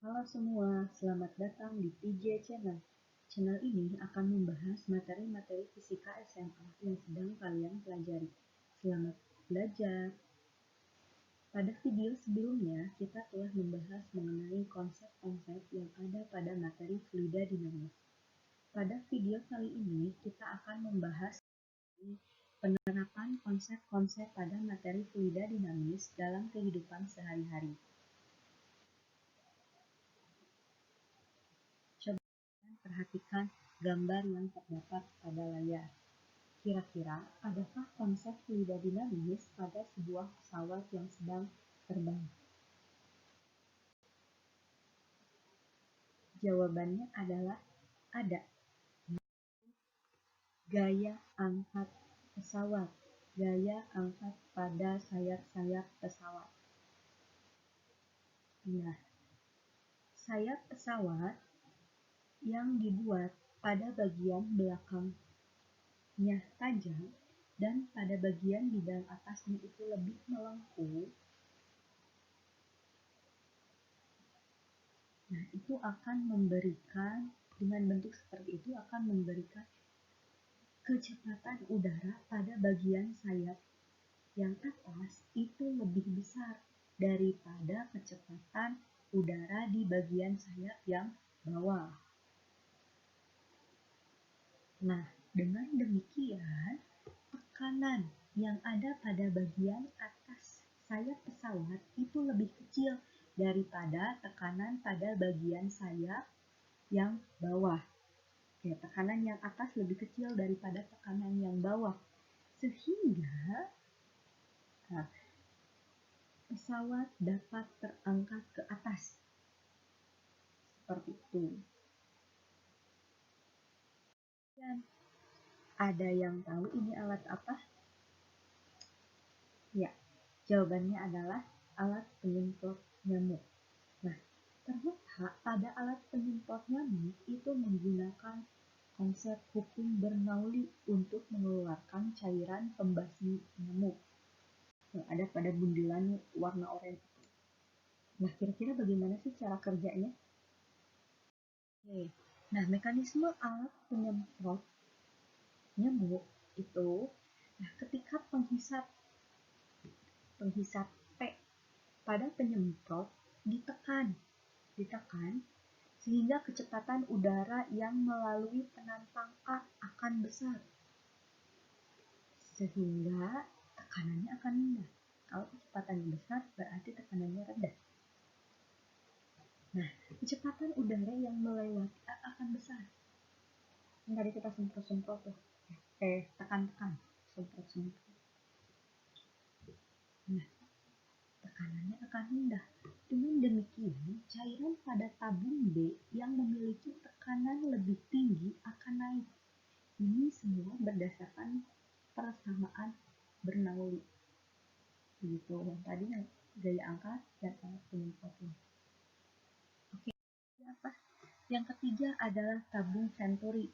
Halo semua, selamat datang di PJ Channel. Channel ini akan membahas materi-materi fisika SMA yang sedang kalian pelajari. Selamat belajar! Pada video sebelumnya, kita telah membahas mengenai konsep-konsep yang ada pada materi fluida dinamis. Pada video kali ini, kita akan membahas penerapan konsep-konsep pada materi fluida dinamis dalam kehidupan sehari-hari. Perhatikan gambar yang terdapat pada layar. Kira-kira, adakah konsep fluida dinamis pada sebuah pesawat yang sedang terbang? Jawabannya adalah ada. Gaya angkat pesawat. Gaya angkat pada sayap-sayap pesawat. Nah, sayap pesawat yang dibuat pada bagian belakangnya tajam dan pada bagian bidang atasnya itu lebih melengkung. Nah, itu akan memberikan, dengan bentuk seperti itu akan memberikan kecepatan udara pada bagian sayap yang atas itu lebih besar daripada kecepatan udara di bagian sayap yang bawah. Nah, dengan demikian, tekanan yang ada pada bagian atas sayap pesawat itu lebih kecil daripada tekanan pada bagian sayap yang bawah. Ya, tekanan yang atas lebih kecil daripada tekanan yang bawah. Sehingga pesawat dapat terangkat ke atas. Seperti itu. Dan ada yang tahu ini alat apa? Ya, jawabannya adalah alat penyemprot nyamuk. Nah, ternyata pada alat penyemprot nyamuk itu menggunakan konsep hukum Bernoulli untuk mengeluarkan cairan pembasmi nyamuk yang ada pada bundelan warna oranye. Nah, kira-kira bagaimana sih cara kerjanya? Oke. Nah, mekanisme alat penyemprot nyamuk itu, nah, ketika penghisap P pada penyemprot ditekan sehingga kecepatan udara yang melalui penampang A akan besar, sehingga tekanannya akan rendah. Kalau kecepatannya besar berarti tekanannya rendah. Nah, kecepatan udara yang melewati A akan besar. Yang tadi kita semprot-semprot tuh, tekan-tekan, semprot-semprot. Nah, tekanannya akan rendah. Dengan demikian, cairan pada tabung B yang memiliki tekanan lebih tinggi akan naik. Ini semua berdasarkan persamaan Bernoulli. Begitu. Tadi gaya angkat dan alat penyemprotnya. Oke, apa? Yang ketiga adalah tabung Venturi.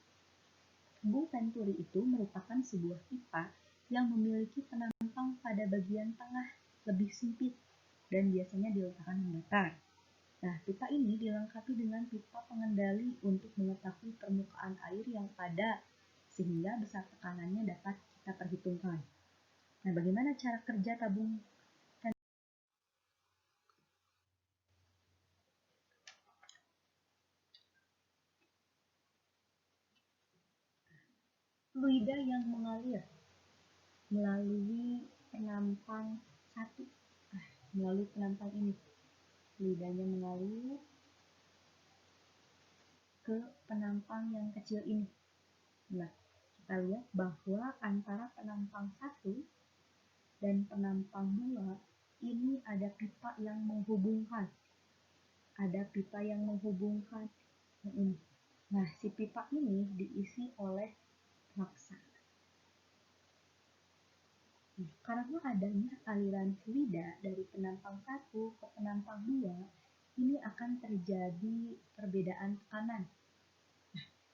Tabung Venturi itu merupakan sebuah pipa yang memiliki penampang pada bagian tengah lebih sempit dan biasanya diletakkan datar. Nah, pipa ini dilengkapi dengan pipa pengendali untuk mengetahui permukaan air yang padat sehingga besar tekanannya dapat kita perhitungkan. Nah, bagaimana cara kerja tabung fluida yang mengalir melalui penampang satu? Melalui penampang ini, fluidanya mengalir ke penampang yang kecil ini. Nah, kita lihat bahwa antara penampang 1 dan penampang 2 ini ada pipa yang menghubungkan. Ini. Nah, si pipa ini diisi oleh raksa. Karena adanya aliran fluida dari penampang 1 ke penampang 2, ini akan terjadi perbedaan tekanan.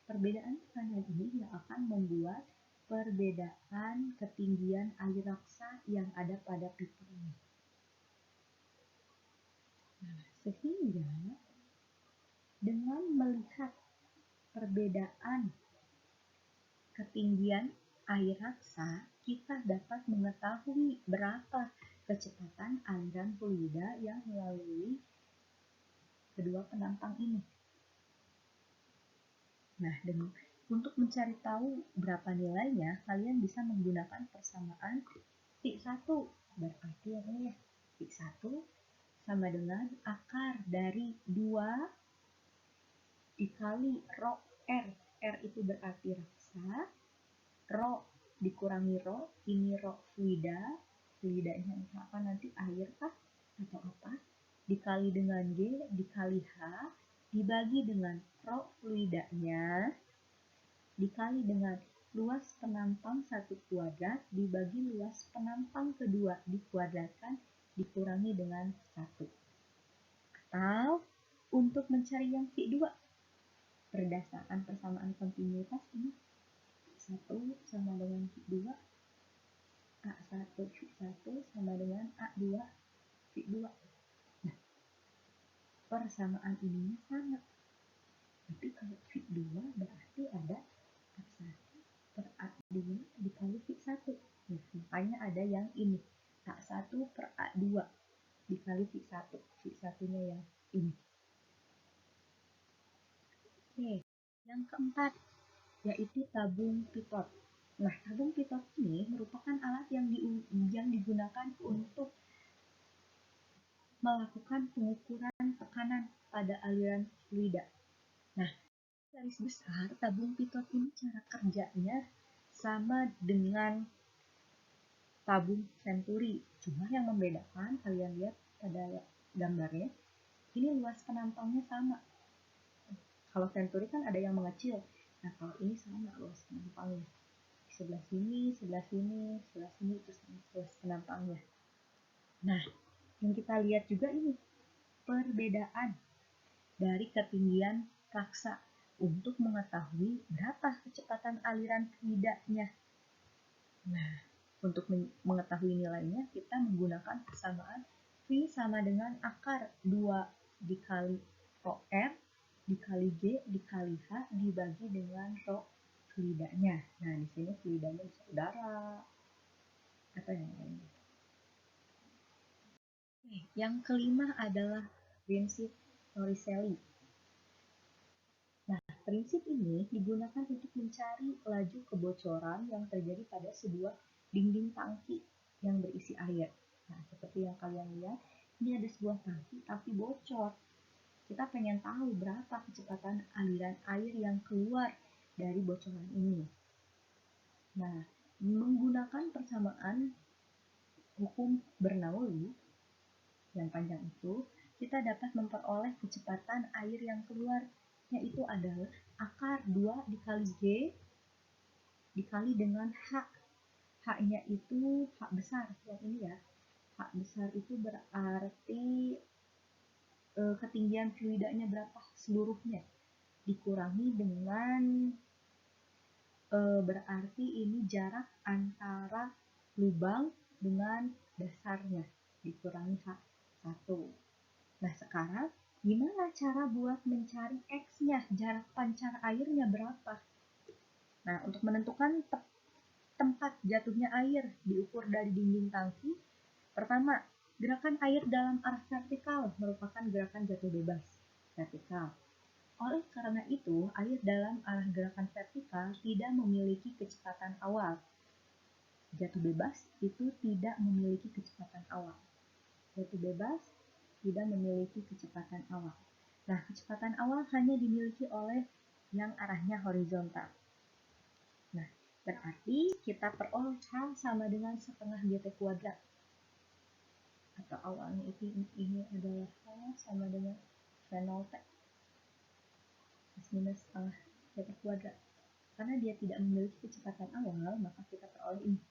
Perbedaan tekanan ini yang akan membuat perbedaan ketinggian air raksa yang ada pada pipa ini. Sehingga Dengan melihat perbedaan ketinggian air raksa, kita dapat mengetahui berapa kecepatan aliran fluida yang melalui kedua penantang ini. Nah, untuk mencari tahu berapa nilainya, kalian bisa menggunakan persamaan Pi1. Berarti apa ya? Pi1 sama dengan akar dari 2 dikali rho R. R itu berarti raksa, rho dikurangi rho, ini rho fluida, fluidanya apa nanti air kah atau apa, dikali dengan G dikali H, dibagi dengan rho fluidanya, dikali dengan luas penantang 1 kuadrat dibagi luas penantang kedua dikuadratkan dikurangi dengan 1. Atau untuk mencari yang V2 berdasarkan persamaan kontinuitas ini 1 sama dengan V2, A1 V1 sama dengan A2 V2. Nah, persamaan ini sama. Tapi kalau V2 berarti ada A1 per A2 dikali V1. Nah, makanya ada yang ini. A1 per A2 dikali V1. V1-nya yang ini. Oke, yang keempat yaitu tabung pitot. Nah, tabung pitot ini merupakan alat yang digunakan untuk melakukan pengukuran tekanan pada aliran fluida. Nah, garis besar tabung pitot ini cara kerjanya sama dengan tabung venturi. Cuma yang membedakan, kalian lihat pada gambarnya, ini luas penantangnya sama. Kalau venturi kan ada yang mengecil. Nah, kalau ini sama luas penantangnya. Sebelah sini, sebelah sini, sebelah sini, terus luas penantangnya. Nah, yang kita lihat juga ini perbedaan dari ketinggian raksa untuk mengetahui berapa kecepatan aliran fluidanya. Nah, untuk mengetahui nilainya, kita menggunakan persamaan V sama dengan akar 2 dikali rho R dikali G dikali H dibagi dengan rho fluidanya. Nah, di sini fluidanya bisa udara, atau yang lainnya. Yang kelima adalah prinsip Torricelli. Nah, prinsip ini digunakan untuk mencari laju kebocoran yang terjadi pada sebuah dinding tangki yang berisi air. Nah, seperti yang kalian lihat, ini ada sebuah tangki tapi bocor. Kita pengen tahu berapa kecepatan aliran air yang keluar dari bocoran ini. Nah, menggunakan persamaan hukum Bernoulli yang panjang itu, kita dapat memperoleh kecepatan air yang keluar, yaitu adalah akar 2 dikali G dikali dengan H. H-nya itu H besar, yang ini ya. H besar itu berarti ketinggian fluidanya berapa seluruhnya. Dikurangi dengan berarti ini jarak antara lubang dengan dasarnya. Dikurangi H1. Nah, sekarang gimana cara buat mencari X-nya, jarak pancar airnya berapa? Nah, untuk menentukan tempat jatuhnya air diukur dari dinding tangki. Pertama, gerakan air dalam arah vertikal merupakan gerakan jatuh bebas vertikal. Oleh karena itu, air dalam arah gerakan vertikal tidak memiliki kecepatan awal. Jatuh bebas itu tidak memiliki kecepatan awal. Jatuh bebas tidak memiliki kecepatan awal. Nah, kecepatan awal hanya dimiliki oleh yang arahnya horizontal. Nah, berarti kita peroleh H sama dengan setengah GT kuadrat. Atau awalnya ini adalah H sama dengan V0T minus setengah GT kuadrat. Karena dia tidak memiliki kecepatan awal, maka kita peroleh ini.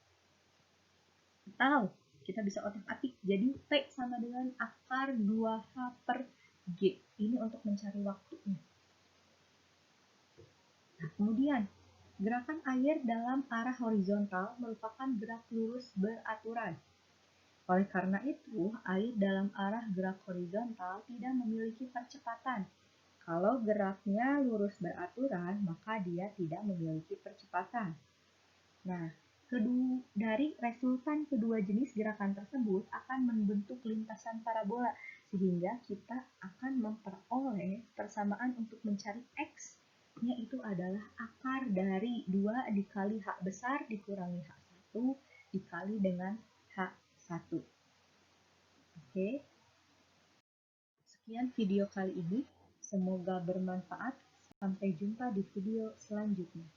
Atau kita bisa otak-atik, jadi T sama dengan akar 2H per G. Ini untuk mencari waktunya. Nah, kemudian, gerakan air dalam arah horizontal merupakan gerak lurus beraturan. Oleh karena itu, air dalam arah gerak horizontal tidak memiliki percepatan Kalau geraknya lurus beraturan, maka dia tidak memiliki percepatan. Nah, dari resultan kedua jenis gerakan tersebut akan membentuk lintasan parabola, sehingga kita akan memperoleh persamaan untuk mencari X, yaitu adalah akar dari 2 dikali H besar dikurangi H1 dikali dengan H1. Oke, sekian video kali ini. Semoga bermanfaat. Sampai jumpa di video selanjutnya.